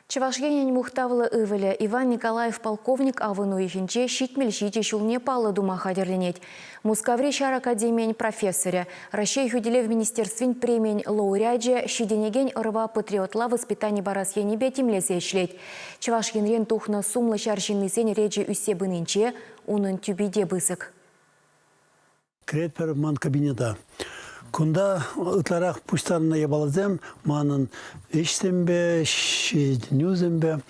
Чавашгенен мухтавлы ывеле Иван Николаев полковник авыну ешінче шитмел шите шулне палы дума хадерленет. Мускаври шар академиен профессоре, Рашей Хюделе в министерствен премиен лауреаджи шиденеген ырва патриотла воспитание барас енебе темлесе шлет. Чавашгенрен тухна сумлы шаршинный сен реджи үсебынынче, унын тюбиде бысык. Кретпер ман кабинета. Кунда ытларах пуштарына ебалазем, манын иштембе, шеднюзембе.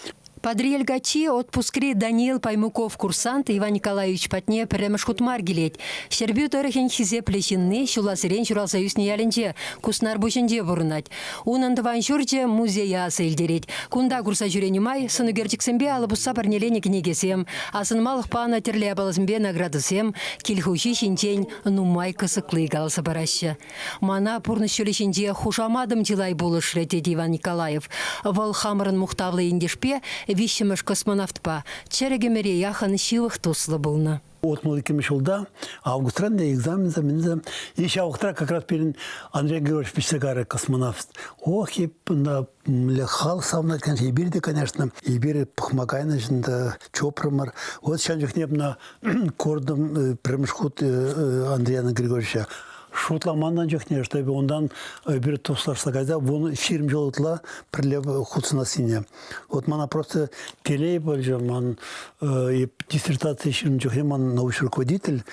Подрель гачи отпускри Даниил Паймуков курсант Иван Николаевич Патне премешхут маргилет. Сербю торохен хизе плещинны, шуласырен шуралсоюз неяленче, куснар бушенде бурнать. Унан таваншурче музея асылдереть. Кунда курса жюрени май, сынугерчиксембе алабусса парнелени книгесем, а сынмалых пана терле абалазмбе наградысем, кильхучи шинчень нумай кысыклы галса бараща. Мана пурнышчулешинче хушамадым тилай булыш ретет Иван Николаев. Вал хамрын мухтавлы индешпе, вищемеш космонавтпа, черегемере яхан шивых туслы булна. От молодым шулда, августранда экзамен замензем. Еще августра как раз перед Андрей Георгиевич Пищегара космонавт. Ох, и на лехал сам конечно, и бирде, конечно, и бирде пахмагайна, жинда чопрамар. Вот сейчас не на кордом премшхут Андрея Григорьевича. Шутламандан жохне, чтобы ондан бир туслашса каза, вон фирм жолотла прилеп худсына сине. Вот мана просто келей больше, ман и диссертация ширм жохне, ман научный руководитель,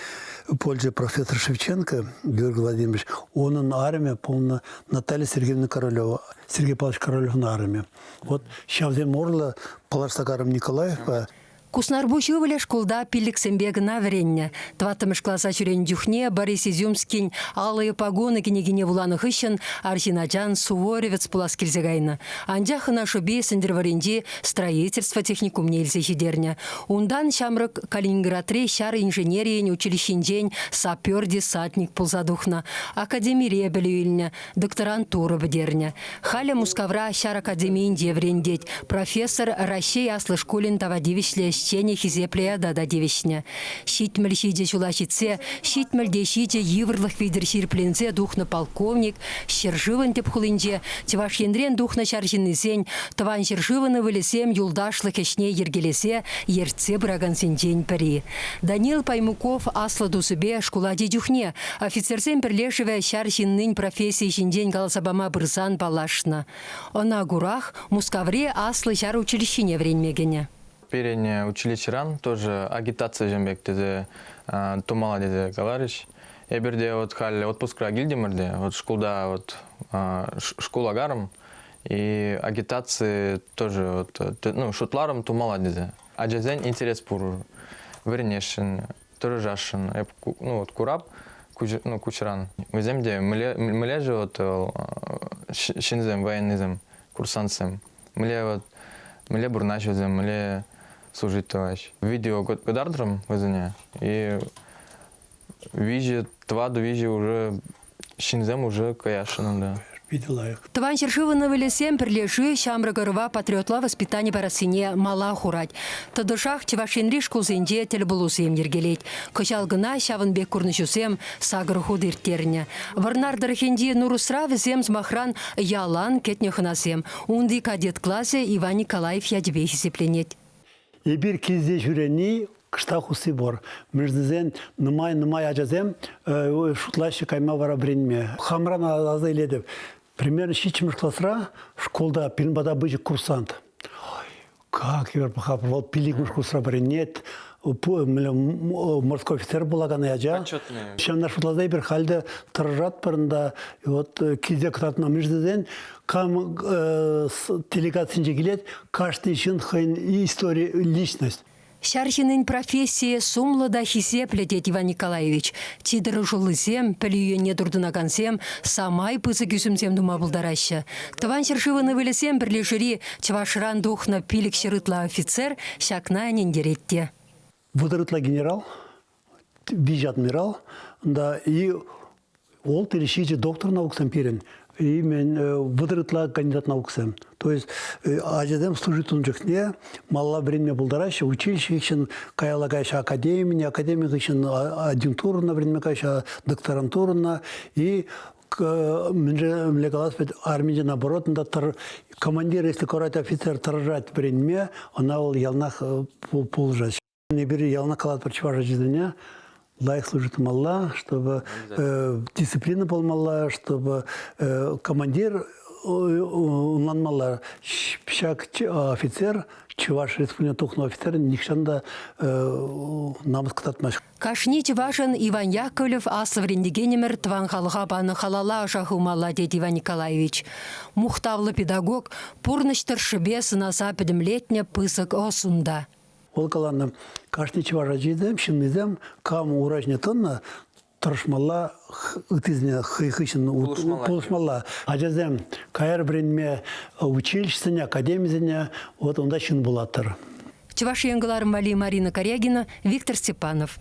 польза профессор Шевченко Георгий Владимирович, он на армии, полно Наталья Сергеевна Королева, Сергей Павлович Королев на армии. Вот сейчас я морла Паларсагаром Николаев. Куснарбучу выле школда пиліксембе гына вренне. Тваттымыш класса чурен дюхне, Борис Изюмскин, алые погоны кенегине вуланых ищен, Арсенаджан, Суворевец пулас кельзегайна. Анджаха нашу бейсендер варенде строительство техникум нельзя хидерня. Ундан шамрак Калининградре шар инженерии училищен сапер десантник пулзадухна. Академия ребелюильня, докторантура бдерня. Халя мускавра шар академии врендеть. Профессор Рашей Аслы школин тавадивишле чене хизеплея дада девичня. Щитмель щиде чулачице, щитмель де щиде еврлых видер ширпленце духна полковник, щерживан тепхулинде, теваш ендрен духна шаржинный сень, тван щерживаны вылесем юлдашлых ешне ергелесе, ерце браган сенчень пари. Даниил Паймуков асладу себе шкулади дюхне, офицерсем перлешеве шаржиннынь профессии шиндень галсабама брызан палашна. Она гурах мускавре аслы шар училищине вренмегене. Переднее училищеран тоже агитация жембек деде тумала деде говоришь. Я берде вот хали отпускра гильдемерде, вот школда вот школа гарм и агитации тоже вот ну шутларом тумала деде. А джазен интерес пур вернешен, тоже жашен, ну вот кураб ну кучеран. Мы земде мы лежи вот шинзем военнизем курсантсем. Мы бурначезем, мы служить товарищ. Видео годардром вызывая и вижу тваду вижу уже шинзем уже каяшином да. Тван шершиваны вылесем перлеши шамрагарова патриотла воспитание парасыне мала хурать. Тадышах чевашинри шкулзенде телебулусем ергелеть. Кочалгына шавынбек курнышусем сагыр худыртерне. Варнардархенди нурусра везем смахран ялан кетнехнасем. Унди кадет классе Иван Николаев ядебе хисепленет. И бир кезде жүрені кыштахусы бор. Междізен нымай ажазем шутлашы кайма вара бренме. Хамран аза еледіп. Примерно шичмыш классра школда пилинбада быжы курсант. Как я похапал, вот пиликмыш курсра бренет. Морской офицер булаган яжа. Сейчас наш шутлазай бір халде тыржат парында. Вот кезде кратна междізен кам делегация келет, каждый ищен хайн история, личность. Шаршинын профессии сумлы да хисеплетет Иван Николаевич. Тидыры жулысем, пілүйе не дұрдынагансем, самай пысы күсімсем дума бұлдараща. Тван шершиваны вылесем бірлешіри чвашран духна пилік шырытла офицер шакна нендеретте. Выдырытла генерал, виж адмирал, да, и ол перешите доктор наук сампирен. И мен выдырытла кандидат науксем. То есть ажадем служит он жахне, мало время булдараще, училище ищен каялагайша академия, академия ищен адъюнктурна время кайша докторантурна и армия наоборот, командир, если коротко офицер торжать принме, она ол ялнах полжать. Не бери ялнах калат прочважа жизня, лайк служит мала, чтобы дисциплина полмала, чтобы командир мала, всяк офицер, чуваш республика тухну офицер, никшанда намаз кататмаш. Кашнить важен Иван Яковлев аславрендегенемер тван халға баны халала жахумала дед Иван Николаевич. Мухтавлы педагог пурныштыр шыбес наса педемлетне пысык осунда. Ол каланы кашнич важа жидем, шинмизем, кам уражне тонна, тырышмалла ытызне хыхышын полышмалла. Ажазем кайыр бренме училищесіне, академизіне, вот онда шын булаттыр. Чуваш Марина Корягина, Виктор Степанов.